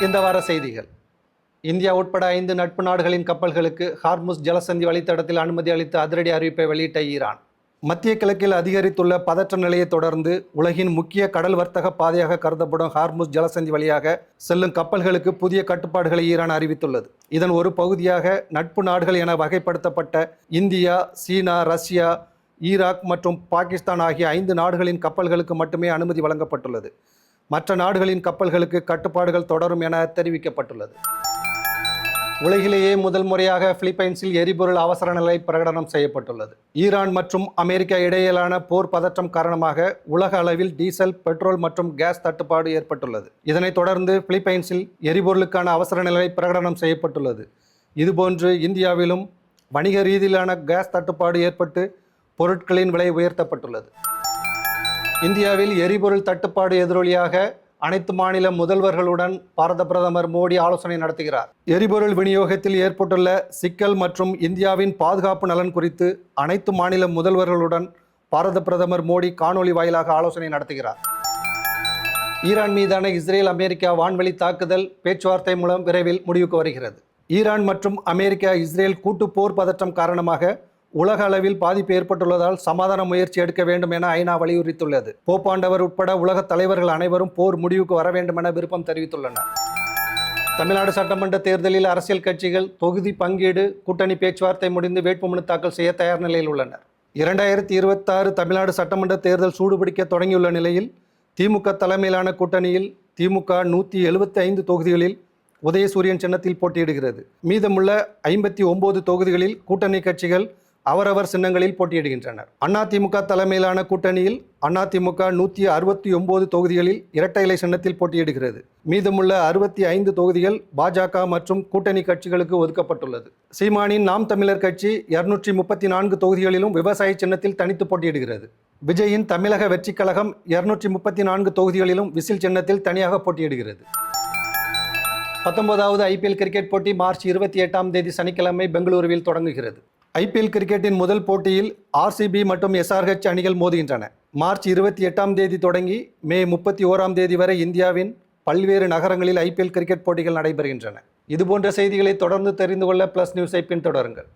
இந்த வார செய்திகள். இந்தியா உட்பட 5 நட்பு நாடுகளின் கப்பல்களுக்கு ஹார்முஸ் ஜலசந்தி வழித்தடத்தில் அனுமதி அளித்து அதிரடி அறிவிப்பை வெளியிட்ட ஈரான். மத்திய கிழக்கில் அதிகரித்துள்ள பதற்ற நிலையை தொடர்ந்து உலகின் முக்கிய கடல் வர்த்தக பாதையாக கருதப்படும் ஹார்முஸ் ஜலசந்தி வழியாக செல்லும் கப்பல்களுக்கு புதிய கட்டுப்பாடுகளை ஈரான் அறிவித்துள்ளது. இதன் ஒரு பகுதியாக நட்பு நாடுகள் என வகைப்படுத்தப்பட்ட இந்தியா, சீனா, ரஷ்யா, ஈராக் மற்றும் பாகிஸ்தான் ஆகிய 5 நாடுகளின் கப்பல்களுக்கு மட்டுமே அனுமதி வழங்கப்பட்டுள்ளது. மற்ற நாடுகளின் கப்பல்களுக்கு கட்டுப்பாடுகள் தொடரும் என தெரிவிக்கப்பட்டுள்ளது. உலகிலேயே முதல் முறையாக பிலிப்பைன்ஸில் எரிபொருள் அவசர நிலை பிரகடனம் செய்யப்பட்டுள்ளது. ஈரான் மற்றும் அமெரிக்கா இடையிலான போர் பதற்றம் காரணமாக உலக அளவில் டீசல், பெட்ரோல் மற்றும் கேஸ் தட்டுப்பாடு ஏற்பட்டுள்ளது. இதனைத் தொடர்ந்து பிலிப்பைன்ஸில் எரிபொருளுக்கான அவசர நிலை பிரகடனம் செய்யப்பட்டுள்ளது. இதுபோன்று இந்தியாவிலும் வணிக ரீதியிலான கேஸ் தட்டுப்பாடு ஏற்பட்டு பொருட்களின் விலை உயர்த்தப்பட்டுள்ளது. இந்தியாவில் எரிபொருள் தட்டுப்பாடு எதிரொலியாக அனைத்து மாநில முதல்வர்களுடன் பாரத பிரதமர் மோடி ஆலோசனை நடத்துகிறார். எரிபொருள் விநியோகத்தில் ஏற்பட்டுள்ள சிக்கல் மற்றும் இந்தியாவின் பாதுகாப்பு நலன் குறித்து அனைத்து மாநில முதல்வர்களுடன் பாரத பிரதமர் மோடி காணொலி வாயிலாக ஆலோசனை நடத்துகிறார். ஈரான் மீதான இஸ்ரேல் அமெரிக்கா வான்வழி தாக்குதல் பேச்சுவார்த்தை மூலம் விரைவில் முடிவுக்கு வருகிறது. ஈரான் மற்றும் அமெரிக்கா இஸ்ரேல் கூட்டு போர் பதற்றம் காரணமாக உலக அளவில் பாதிப்பு ஏற்பட்டுள்ளதால் சமாதான முயற்சி எடுக்க வேண்டும் என ஐநா வலியுறுத்தியுள்ளது. போப்பாண்டவர் உட்பட உலக தலைவர்கள் அனைவரும் போர் முடிவுக்கு வர வேண்டும் என விருப்பம் தெரிவித்துள்ளனர். தமிழ்நாடு சட்டமன்ற தேர்தலில் அரசியல் கட்சிகள் தொகுதி பங்கீடு, கூட்டணி பேச்சுவார்த்தை முடிந்து வேட்புமனு தாக்கல் செய்ய தயார் நிலையில் உள்ளனர். 2026 தமிழ்நாடு சட்டமன்ற தேர்தல் சூடுபிடிக்க தொடங்கியுள்ள நிலையில் திமுக தலைமையிலான கூட்டணியில் திமுக 175 தொகுதிகளில் உதயசூரியன் சின்னத்தில் போட்டியிடுகிறது. மீதமுள்ள 59 தொகுதிகளில் கூட்டணி கட்சிகள் அவரவர் சின்னங்களில் போட்டியிடுகின்றனர். அதிமுக தலைமையிலான கூட்டணியில் அதிமுக 169 தொகுதிகளில் இரட்டை இலை சின்னத்தில் போட்டியிடுகிறது. மீதமுள்ள 65 தொகுதிகள் பாஜக மற்றும் கூட்டணி கட்சிகளுக்கு ஒதுக்கப்பட்டுள்ளது. சீமானின் நாம் தமிழர் கட்சி 234 தொகுதிகளிலும் விவசாய சின்னத்தில் தனித்து போட்டியிடுகிறது. விஜயின் தமிழக வெற்றிக் கழகம் 234 தொகுதிகளிலும் விசில் சின்னத்தில் தனியாக போட்டியிடுகிறது. 19வது ஐபிஎல் கிரிக்கெட் போட்டி மார்ச் 28ஆம் தேதி சனிக்கிழமை பெங்களூருவில் தொடங்குகிறது. ஐபிஎல் கிரிக்கெட்டின் முதல் போட்டியில் ஆர்சிபி மற்றும் எஸ்ஆர்ஹெச் அணிகள் மோதுகின்றன. மார்ச் 28ஆம் தேதி தொடங்கி மே 31ஆம் தேதி வரை இந்தியாவின் பல்வேறு நகரங்களில் ஐபிஎல் கிரிக்கெட் போட்டிகள் நடைபெறுகின்றன. இதுபோன்ற செய்திகளை தொடர்ந்து தெரிந்து கொள்ள பிளஸ் நியூஸை பின்தொடருங்கள்.